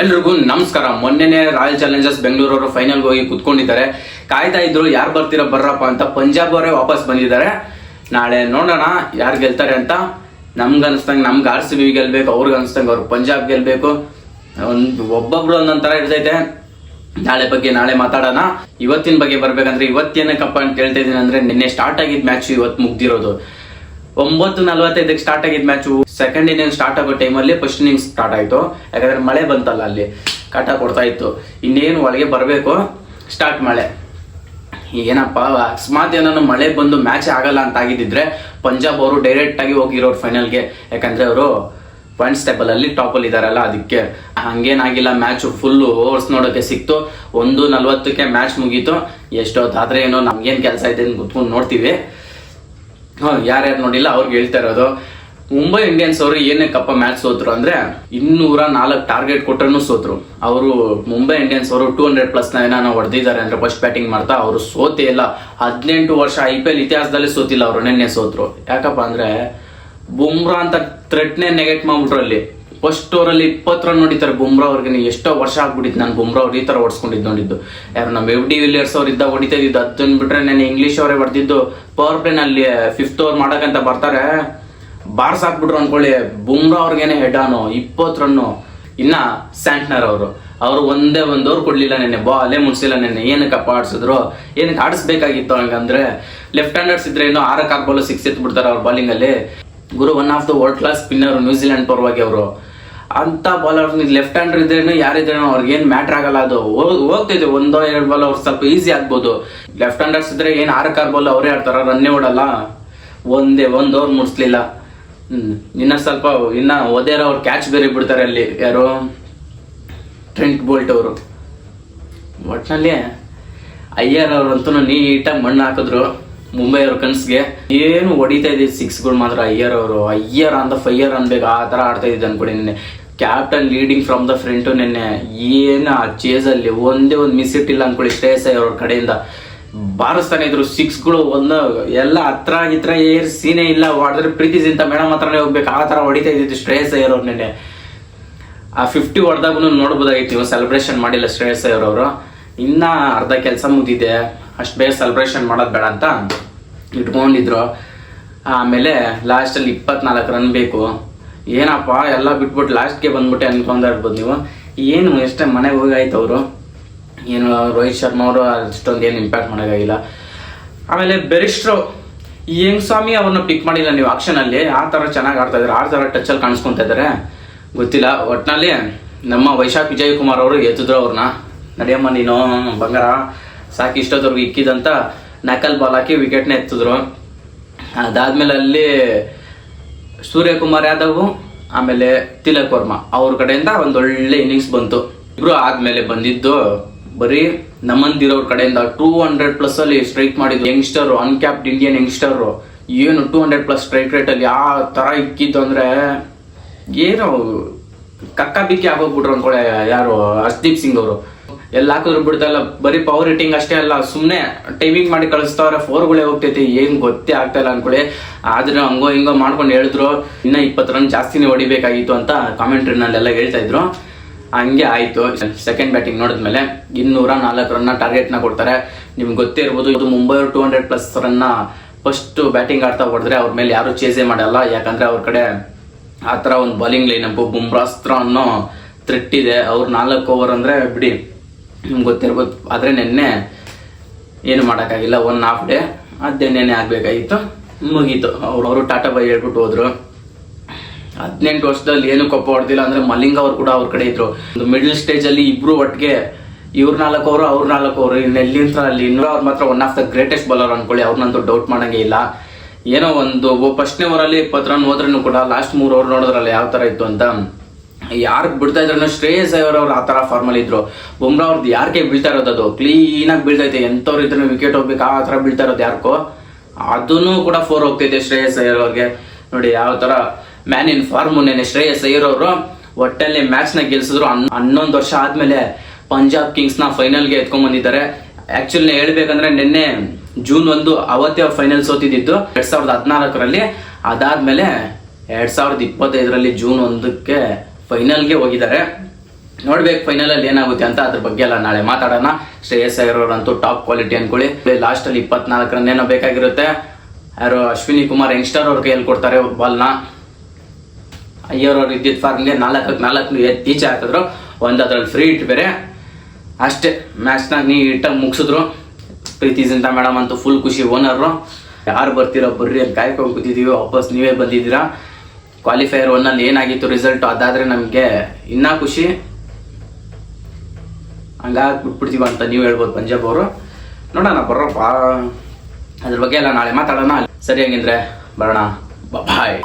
ಎಲ್ರಿಗೂ ನಮಸ್ಕಾರ. ಮೊನ್ನೆನೆ royal Challengers Bengaluru ಅವರು ಫೈನಲ್ ಹೋಗಿ ಕುತ್ಕೊಂಡಿದ್ದಾರೆ. ಕಾಯ್ತಾ ಇದ್ರು ಯಾರು ಬರ್ತೀರಾ ಬರ್ರಪ್ಪ ಅಂತ. ಪಂಜಾಬ್ ಅವರೇ ವಾಪಸ್ ಬಂದಿದ್ದಾರೆ. ನಾಳೆ ನೋಡೋಣ ಯಾರು ಗೆಲ್ತಾರೆ ಅಂತ. ನಮ್ಗೆ ಅನ್ಸ್ದಂಗೆ ನಮ್ಗೆ RCB ಗೆಲ್ಬೇಕು, ಅವ್ರಿಗೆ ಅನ್ಸ್ದಂಗೆ ಅವ್ರು ಪಂಜಾಬ್ ಗೆಲ್ಬೇಕು. ಒಬ್ಬೊಬ್ರು ಒಂದೊಂಥರ ಇರ್ತೈತೆ. ನಾಳೆ ಬಗ್ಗೆ ನಾಳೆ ಮಾತಾಡೋಣ. ಇವತ್ತಿನ ಬಗ್ಗೆ ಬರ್ಬೇಕಂದ್ರೆ ಇವತ್ತೇನಕ್ಕಪ್ಪ ಅಂತ ಹೇಳ್ತಾ ಇದೀನಿ ಅಂದ್ರೆ, ನಿನ್ನೆ ಸ್ಟಾರ್ಟ್ ಆಗಿದ್ ಮ್ಯಾಚ್ ಇವತ್ತು ಮುಗ್ದಿರೋದು. 9:45 ಸ್ಟಾರ್ಟ್ ಆಗಿದ್ ಮ್ಯಾಚ್. ಸೆಕೆಂಡ್ ಇನ್ನಿಂಗ್ ಸ್ಟಾರ್ಟ್ ಆಗೋ ಟೈಮಲ್ಲಿ ಫಸ್ಟ್ ಇನ್ನಿಂಗ್ ಸ್ಟಾರ್ಟ್ ಆಯ್ತು. ಯಾಕಂದ್ರೆ ಮಳೆ ಬಂತಲ್ಲ, ಅಲ್ಲಿ ಕಾಟ ಕೊಡ್ತಾ ಇತ್ತು. ಇನ್ನೇನು ಒಳಗೆ ಬರಬೇಕು, ಸ್ಟಾರ್ಟ್ ಮಳೆ. ಏನಪ್ಪ ಅಕಸ್ಮಾತ್ ಏನಾದ್ರು ಮಳೆ ಬಂದು ಮ್ಯಾಚ್ ಆಗಲ್ಲ ಅಂತ ಆಗಿದ್ದಿದ್ರೆ ಪಂಜಾಬ್ ಅವರು ಡೈರೆಕ್ಟ್ ಆಗಿ ಹೋಗಿರೋರು ಫೈನಲ್ಗೆ. ಯಾಕಂದ್ರೆ ಅವರು ಪಾಯಿಂಟ್ಸ್ ಟೇಬಲ್ ಅಲ್ಲಿ ಟಾಪ್ ಅಲ್ಲಿ ಇದಾರಲ್ಲ, ಅದಕ್ಕೆ. ಹಂಗೇನಾಗಿಲ್ಲ, ಮ್ಯಾಚ್ ಫುಲ್ ಓವರ್ಸ್ ನೋಡೋಕೆ ಸಿಕ್ತು. 1:40 ಮ್ಯಾಚ್ ಮುಗೀತು. ಎಷ್ಟೊತ್ತಾದ್ರೆ ಏನೋ ನಮ್ಗೇನ್ ಕೆಲಸ ಇದೆ ಅಂತ ಕುತ್ಕೊಂಡು ನೋಡ್ತೀವಿ. ಯಾರ್ಯಾರು ನೋಡಿಲ್ಲ ಅವ್ರಿಗೆ ಹೇಳ್ತಾ ಇರೋದು, ಮುಂಬೈ ಇಂಡಿಯನ್ಸ್ ಅವರು ಏನಕ್ಕಪ್ಪ ಮ್ಯಾಚ್ ಸೋತ್ರು ಅಂದ್ರೆ 204 ಟಾರ್ಗೆಟ್ ಕೊಟ್ಟರು ಸೋತ್ರು. ಅವರು ಮುಂಬೈ ಇಂಡಿಯನ್ಸ್ ಅವರು 200+ ಏನೋ ಹೊಡೆದಿದ್ದಾರೆ ಅಂದ್ರೆ ಫಸ್ಟ್ ಬ್ಯಾಟಿಂಗ್ ಮಾಡ್ತಾ. ಅವರು ಸೋತೇ ಇಲ್ಲ. 18 ವರ್ಷ IPL ಇತಿಹಾಸದಲ್ಲಿ ಸೋತಿಲ್ಲ ಅವರು. ನೆನ್ನೆ ಸೋತ್ರು. ಯಾಕಪ್ಪ ಅಂದ್ರೆ ಬುಮ್ರಾ ಅಂತ ಥ್ರೆಟ್ನೇ ನೆಗೆಟ್ ಮಾಡ್ಬಿಟ್ರು. ಅಲ್ಲಿ ಫಸ್ಟ್ ಓವರಲ್ಲಿ 20 ರನ್ ನೋಡಿತಾರೆ ಬುಮ್ರಾ ಅವ್ರಿಗೆ. ಎಷ್ಟೋ ವರ್ಷ ಆಗ್ಬಿಟ್ಟಿತ್ತು ನಾನು ಬುಮ್ರಾ ಅವ್ರು ಈ ತರ ಹೊಡ್ಸ್ಕೊಂಡಿದ್ದು ನೋಡಿದ್ದು. ಯಾರು ನಮ್ಮ FD ವಿಲಿಯರ್ಸ್ ಅವ್ರು ಇದ್ದಾಗ ಹೊಡಿತಾ ಇದ್ದು. ಅದನ್ನ ಬಿಟ್ರೆ ನಾನು ಇಂಗ್ಲಿಷ್ ಅವರೇ ಹೊಡೆದಿದ್ದು. ಪವರ್ ಪ್ಲೇನ್ ಅಲ್ಲಿ 5th ಓವರ್ ಮಾಡಕಂತ ಬರ್ತಾರೆ, ಬಾರ್ಸ್ ಹಾಕ್ಬಿಟ್ರು ಅನ್ಕೊಳ್ಳಿ. ಬುಮ್ರಾ ಅವ್ರಿಗೇನೆ ಹೆಡ್ ಆನು 20 ರನ್ನು. ಇನ್ನ ಸ್ಯಾಂಟ್ನರ್ ಅವರು ಒಂದೇ ಒಂದು ಓವರ್ ಕೊಡ್ಲಿಲ್ಲ ನೆನ್ನೆ, ಬಾಲೇ ಮುನ್ಸಿಲ್ಲ ನೆನ್ನೆ. ಏನಕ್ಕಪ್ಪ ಆಡ್ಸಿದ್ರು? ಏನಕ್ಕೆ ಆಡಿಸ್ಬೇಕಾಗಿತ್ತು ಹಂಗಂದ್ರೆ? ಲೆಫ್ಟ್ ಹ್ಯಾಂಡರ್ಸ್ ಇದ್ರೆ ಇನ್ನೂ 6 ಬಾಲ್ 6 ಎತ್ಬಿಡ್ತಾರೆ ಅವ್ರ ಬಾಲಿಂಗ್ ಅಲ್ಲಿ. ಗುರು one of the world class spinner New Zealand ಪರವಾಗಿ ಅವರು. ಅಂತ ಬಾಲರ್ ಲೆಫ್ಟ್ ಹ್ಯಾಂಡರ್ ಇದ್ರೇನು ಯಾರಿದ್ರೇನು ಅವ್ರಿಗೆ ಏನ್ ಮ್ಯಾಟರ್ ಆಗಲ್ಲ. ಅದು ಹೋಗ್ತಿದೆ 1-2 ಬಾಲ್ ಅವ್ರು ಸ್ವಲ್ಪ ಈಸಿ ಆಗ್ಬೋದು. ಲೆಫ್ಟ್ ಹ್ಯಾಂಡರ್ಸ್ ಇದ್ರೆ ಏನ್ 6 ಬಾಲ್ ಅವರೇ ಆಡ್ತಾರ, ರನ್ನೇ ಓಡಲ್ಲ. ಒಂದು ಓವರ್ ಮುಡ್ಸ್ಲಿಲ್ಲ. ಇನ್ನ ಒದೇರ ಅವ್ರು ಕ್ಯಾಚ್ ಬೇರೆ ಬಿಡ್ತಾರೆ ಅಲ್ಲಿ. ಯಾರು? ಟ್ರೆಂಟ್ ಬೋಲ್ಟ್ ಅವರು. ಒಟ್ನಲ್ಲಿ ಅಯ್ಯರ್ ಅವ್ರಂತೂ ನೀಟಾಗಿ ಮಣ್ಣು ಹಾಕಿದ್ರು ಮುಂಬೈ ಅವ್ರ ಕನ್ಸ್ಗೆ. ಏನು ಹೊಡಿತಾ ಇದ್ದಿದ್ದು 6ಗಳು ಮಾತ್ರ ಅಯ್ಯರ್ ಆನ್ ದ ಫೈಯರ್ ಅನ್ಬೇಕು, ಆ ತರ ಆಡ್ತಾ ಇದ್ದಿದ್ದು ಅನ್ಕೊಡಿ. ನಿನ್ನೆ captain leading from the front. ನಿನ್ನೆ ಏನು ಆ ಚೇಸ್ ಅಲ್ಲಿ ಒಂದೇ ಒಂದು ಮಿಸ್ ಇಟ್ಟಿಲ್ಲ ಅನ್ಕೊಳ್ಳಿ. ಶ್ರೇಯಸ್ ಅಯ್ಯರ್ ಅವ್ರ ಕಡೆಯಿಂದ ಬಾರಿಸ್ತಾನೆ ಇದ್ರು 6ಗಳು. ಎಲ್ಲ ಹತ್ರ ಏರ್ ಸೀನೇ ಇಲ್ಲ. ಹೊಡೆದ್ರೆ ಪ್ರೀತಿ ಜಿಂತ ಮೇಡಮ್ ಹತ್ರನೇ ಹೋಗ್ಬೇಕು, ಆ ತರ ಹೊಡಿತಾ ಇದ್ದಿದ್ದು ಶ್ರೇಯಸ್ ಅಯ್ಯರ್ ಅವ್ರು. ನಿನ್ನೆ ಆ 50 ಹೊಡೆದಾಗೂ ನೋಡ್ಬೋದಾಗಿತ್ತು. ನೀವು ಸೆಲೆಬ್ರೇಷನ್ ಮಾಡಿಲ್ಲ ಶ್ರೇಯಸ್ ಅಯ್ಯರ್ ಅವರು. ಇನ್ನ ಅರ್ಧ ಕೆಲಸ ಮುಗಿದಿದೆ, ಅಷ್ಟು ಬೇಗ ಸೆಲೆಬ್ರೇಷನ್ ಮಾಡೋದು ಬೇಡ ಅಂತ ಇಟ್ಕೊಂಡಿದ್ರು. ಆಮೇಲೆ ಲಾಸ್ಟ್ ಅಲ್ಲಿ 24 ರನ್ ಬೇಕು. ಏನಪ್ಪ ಎಲ್ಲ ಬಿಟ್ಬಿಟ್ಟು ಲಾಸ್ಟ್ಗೆ ಬಂದ್ಬಿಟ್ಟೆ ಅನ್ಕೊಂಡ ಇರ್ಬೋದು ನೀವು. ಏನು ಎಷ್ಟೇ ಮನೆಗೆ ಹೋಗಾಯ್ತು ಅವರು. ಏನು ರೋಹಿತ್ ಶರ್ಮಾ ಅವರು ಅಷ್ಟೊಂದು ಏನು ಇಂಪ್ಯಾಕ್ಟ್ ಮಾಡೋಕ್ಕಾಗಿಲ್ಲ. ಆಮೇಲೆ ಬೆರಿಸ್ಟ್ರೋ ಹೆಂಗ್ ಸ್ವಾಮಿ ಅವ್ರನ್ನ ಪಿಕ್ ಮಾಡಿಲ್ಲ ನೀವು ಆಕ್ಷನ್ ಅಲ್ಲಿ. ಆ ತರ ಚೆನ್ನಾಗಿ ಆಡ್ತಾ ಇದಾರೆ, ಆ ತರ ಟಚ್ ಅಲ್ಲಿ ಕಾಣಿಸ್ಕೊಂತ ಇದಾರೆ. ಗೊತ್ತಿಲ್ಲ. ಒಟ್ನಲ್ಲಿ ನಮ್ಮ ವೈಶಾಖ್ ವಿಜಯ್ ಕುಮಾರ್ ಅವರು ಎತ್ತಿದ್ರು ಅವ್ರನ್ನ. ನಡೆಯಮ್ಮ ನೀನು ಬಂಗಾರ ಸಾಕಿ ಇಷ್ಟೊತ್ತವ್ರಿಗೆ ಇಕ್ಕಿದಂತ ನಕಲ್ ಬಾಲ್ ಹಾಕಿ ವಿಕೆಟ್ನ ಎತ್ತಿದ್ರು. ಅದಾದ್ಮೇಲೆ ಅಲ್ಲಿ ಸೂರ್ಯಕುಮಾರ್ ಯಾದವ್ ಆಮೇಲೆ ತಿಲಕ್ ವರ್ಮಾ ಅವ್ರ ಕಡೆಯಿಂದ ಒಂದೊಳ್ಳೆ ಇನ್ನಿಂಗ್ಸ್ ಬಂತು. ಇಬ್ರು ಆದ್ಮೇಲೆ ಬಂದಿದ್ದು ಬರೀ ನಮಂದಿರೋರ್ ಕಡೆಯಿಂದ 200+ ಅಲ್ಲಿ ಸ್ಟ್ರೈಕ್ ಮಾಡಿದ್ರು. Youngster, uncapped Indian youngster. ಏನು 200+ ಸ್ಟ್ರೈಕ್ ರೇಟ್ ಅಲ್ಲಿ ಆ ತರ ಇಕ್ಕಿದ್ದು ಅಂದ್ರೆ ಏನು ಕಕ್ಕ ಬಿಕ್ಕಿ ಆಗೋಗ್ಬಿಟ್ರು ಅನ್ಕೊಳ್ಳೆ. ಯಾರು? ಹರ್ಷದೀಪ್ ಸಿಂಗ್ ಅವರು. ಎಲ್ಲ ಹಾಕಿದ್ರು ಬಿಡ್ತಾ ಇಲ್ಲ, ಬರೀ ಪವರ್ ಹಿಟ್ಟಿಂಗ್ ಅಷ್ಟೇ ಅಲ್ಲ, ಸುಮ್ಮನೆ ಟೈಮಿಂಗ್ ಮಾಡಿ ಕಳಿಸ್ತಾವ್ರೆ. 4ಗಳೇ ಹೋಗ್ತೈತಿ, ಏನ್ ಗೊತ್ತೇ ಆಗ್ತಾ ಇಲ್ಲ ಅನ್ಕೊಳ್ಳಿ. ಆದ್ರೆ ಹಂಗೋ ಹಿಂಗೋ ಮಾಡ್ಕೊಂಡು ಹೇಳಿದ್ರು ಇನ್ನ 20 ರನ್ ಜಾಸ್ತಿನೇ ಹೊಡಿಬೇಕಾಗಿತ್ತು ಅಂತ ಕಾಮೆಂಟ್ರಿನಲ್ಲೆಲ್ಲ ಹೇಳ್ತಾ ಇದ್ರು. ಹಂಗೆ ಆಯ್ತು. ಸೆಕೆಂಡ್ ಬ್ಯಾಟಿಂಗ್ ನೋಡಿದ್ಮೇಲೆ 204 ರನ್ನ ಟಾರ್ಗೆಟ್ ನ ಕೊಡ್ತಾರೆ. ನಿಮ್ಗೆ ಗೊತ್ತೇ ಇರ್ಬೋದು, ಇದು ಮುಂಬೈ 200+ ರನ್ನ ಫಸ್ಟ್ ಬ್ಯಾಟಿಂಗ್ ಆಡ್ತಾ ಹೊಡೆದ್ರೆ ಅವ್ರ ಮೇಲೆ ಯಾರು ಚೇಸೇ ಮಾಡಲ್ಲ. ಯಾಕಂದ್ರೆ ಅವ್ರ ಕಡೆ ಆ ತರ ಒಂದು ಬಾಲಿಂಗ್ ಲೈನಪ್ ಬುಮ್ರಾಸ್ತ್ರ ಅನ್ನೋ ಥ್ರೆಟ್ ಇದೆ. ಅವ್ರು 4 ಓವರ್ ಅಂದ್ರೆ ಬಿಡಿ, ನಿಮ್ಗೆ ಗೊತ್ತಿರ್ಬೋದು. ಆದ್ರೆ ನೆನ್ನೆ ಏನು ಮಾಡೋಕ್ಕಾಗಿಲ್ಲ. 1 ಹಾಫ್ ಡೇ ಅದೇ ನೆನ್ನೆ ಆಗ್ಬೇಕಾಗಿತ್ತು, ಮುಗೀತು. ಅವರು ಟಾಟಾ ಬೈ ಹೇಳ್ಬಿಟ್ಟು ಹೋದ್ರು. 18 ವರ್ಷದಲ್ಲಿ ಏನು ಕೊಪ್ಪ ಹೊಡೆದಿಲ್ಲ ಅಂದ್ರೆ ಮಲಿಂಗ ಅವ್ರು ಕೂಡ ಅವ್ರ ಕಡೆ ಇದ್ರು. ಒಂದು ಮಿಡಲ್ ಸ್ಟೇಜ್ ಅಲ್ಲಿ ಇಬ್ರು ಒಟ್ಟಿಗೆ, ಇವ್ರು 4 ಓವರ್ ಅವ್ರು 4 ಓವರ್. ಇನ್ನೆಲ್ಲಿಂತ ಅಲ್ಲಿ ಇನ್ನೂ ಅವ್ರು ಮಾತ್ರ one of the greatest bowler ಅನ್ಕೊಳ್ಳಿ. ಅವ್ರನ್ನಂತೂ ಡೌಟ್ ಮಾಡಂಗೆ ಇಲ್ಲ. ಏನೋ ಒಂದು ಫಸ್ಟ್ನೇ ಓವರಲ್ಲಿ 20 ರನ್ ಹೋದ್ರೂ ಕೂಡ ಲಾಸ್ಟ್ 3 ಓವರ್ ನೋಡಿದ್ರಲ್ಲ ಯಾವ ತರ ಇತ್ತು ಅಂತ. ಯಾರಿಗೆ ಬಿಡ್ತಾ ಇದ್ರು? ಶ್ರೇಯಸ್ ಅಯ್ಯರ್ ಅವ್ರು ಆ ತರ ಫಾರ್ಮಲ್ ಇದ್ರು. ಬುಮ್ರಾ ಅವ್ರದ್ದು ಯಾರಿಗೆ ಬೀಳ್ತಾ ಇರೋದು, ಅದು ಕ್ಲೀನ್ ಆಗಿ ಬೀಳ್ತೈತೆ. ಎಂತವ್ರು ಇದ್ರೆ ವಿಕೆಟ್ ಹೋಗ್ಬೇಕು, ಆ ತರ ಬೀಳ್ತಾ ಇರೋದು ಯಾರಿಗೋ. ಅದನ್ನು ಕೂಡ 4 ಹೋಗ್ತೈತೆ ಶ್ರೇಯಸ್ ಅಯ್ಯರ್ ಅವ್ರಿಗೆ. ನೋಡಿ ಯಾವ ತರ ಮ್ಯಾನ್ ಇನ್ ಫಾರ್ಮ್. ನೆನೆ ಶ್ರೇಯಸ್ ಅಯ್ಯರ್ ಅವರು ಒಟ್ಟಲ್ಲಿ ಮ್ಯಾಚ್ ನ ಗೆಲ್ಸಿದ್ರು. 11 ವರ್ಷ ಆದ್ಮೇಲೆ ಪಂಜಾಬ್ ಕಿಂಗ್ಸ್ ನ ಫೈನಲ್ಗೆ ಎತ್ಕೊಂಡ್ ಬಂದಿದ್ದಾರೆ. ಆಕ್ಚುಲಿ ಹೇಳ್ಬೇಕಂದ್ರೆ ನಿನ್ನೆ June 1 ಅವತ್ತೇ ಅವ್ರು ಫೈನಲ್ ಸೋತಿದ್ದು 2014ರಲ್ಲಿ. ಅದಾದ್ಮೇಲೆ 2025ರಲ್ಲಿ June 1ಕ್ಕೆ ಫೈನಲ್ಗೆ ಹೋಗಿದ್ದಾರೆ. ನೋಡ್ಬೇಕು ಫೈನಲಲ್ಲಿ ಏನಾಗುತ್ತೆ ಅಂತ, ಅದ್ರ ಬಗ್ಗೆ ಎಲ್ಲ ನಾಳೆ ಮಾತಾಡೋಣ. ಶ್ರೇಯಸ್ ಅಯ್ಯರ್ ಅವರಂತೂ ಟಾಪ್ ಕ್ವಾಲಿಟಿ ಅನ್ಕೊಳ್ಳಿ. ಲಾಸ್ಟಲ್ಲಿ 24 ರನ್ ಏನೋ ಬೇಕಾಗಿರುತ್ತೆ. ಯಾರು ಅಶ್ವಿನಿ ಕುಮಾರ್ ಯಂಗ್ಸ್ಟರ್ ಅವ್ರ ಕೈಯಲ್ಲಿ ಕೊಡ್ತಾರೆ ಬಾಲ್ನ. ಅಯ್ಯರ್ ಅವ್ರು ಇದ್ದಿದ್ದ ಫಾರ್ಮ್ಗೆ 4-4 ಈಚೆ ಹಾಕಿದ್ರು, ಒಂದು ಅದ್ರಲ್ಲಿ ಫ್ರೀ ಇಟ್ ಬೇರೆ. ಅಷ್ಟೇ, ಮ್ಯಾಚ್ನಾಗ ನೀಟಾಗಿ ಮುಗಿಸಿದ್ರು. ಪ್ರೀತಿ ಜಿಂತಾ ಮೇಡಮ್ ಅಂತೂ ಫುಲ್ ಖುಷಿ. ಓನರು ಯಾರು ಬರ್ತೀರೋ ಬರ್ರಿ ಅಂತ ಕಾಯ್ಕೊಂಡು ಕೂತಿದ್ದೀವಿ, ವಾಪಸ್ ನೀವೇ ಬಂದಿದ್ದೀರಾ. ಕ್ವಾಲಿಫೈಯರ್ 1 ಏನಾಗಿತ್ತು ರಿಸಲ್ಟು, ಅದಾದರೆ ನಮಗೆ ಇನ್ನೂ ಖುಷಿ. ಹಂಗಾಗಿ ಬಿಟ್ಬಿಡ್ತೀವ ಅಂತ ನೀವು ಹೇಳ್ಬೋದು ಪಂಜಾಬ್ ಅವರು. ನೋಡೋಣ ಬರೋಪ್ಪ, ಅದ್ರ ಬಗ್ಗೆ ಎಲ್ಲ ನಾಳೆ ಮಾತಾಡೋಣ. ಸರಿ ಹಂಗಿದ್ರೆ ಬರೋಣ, ಬಾಯ್.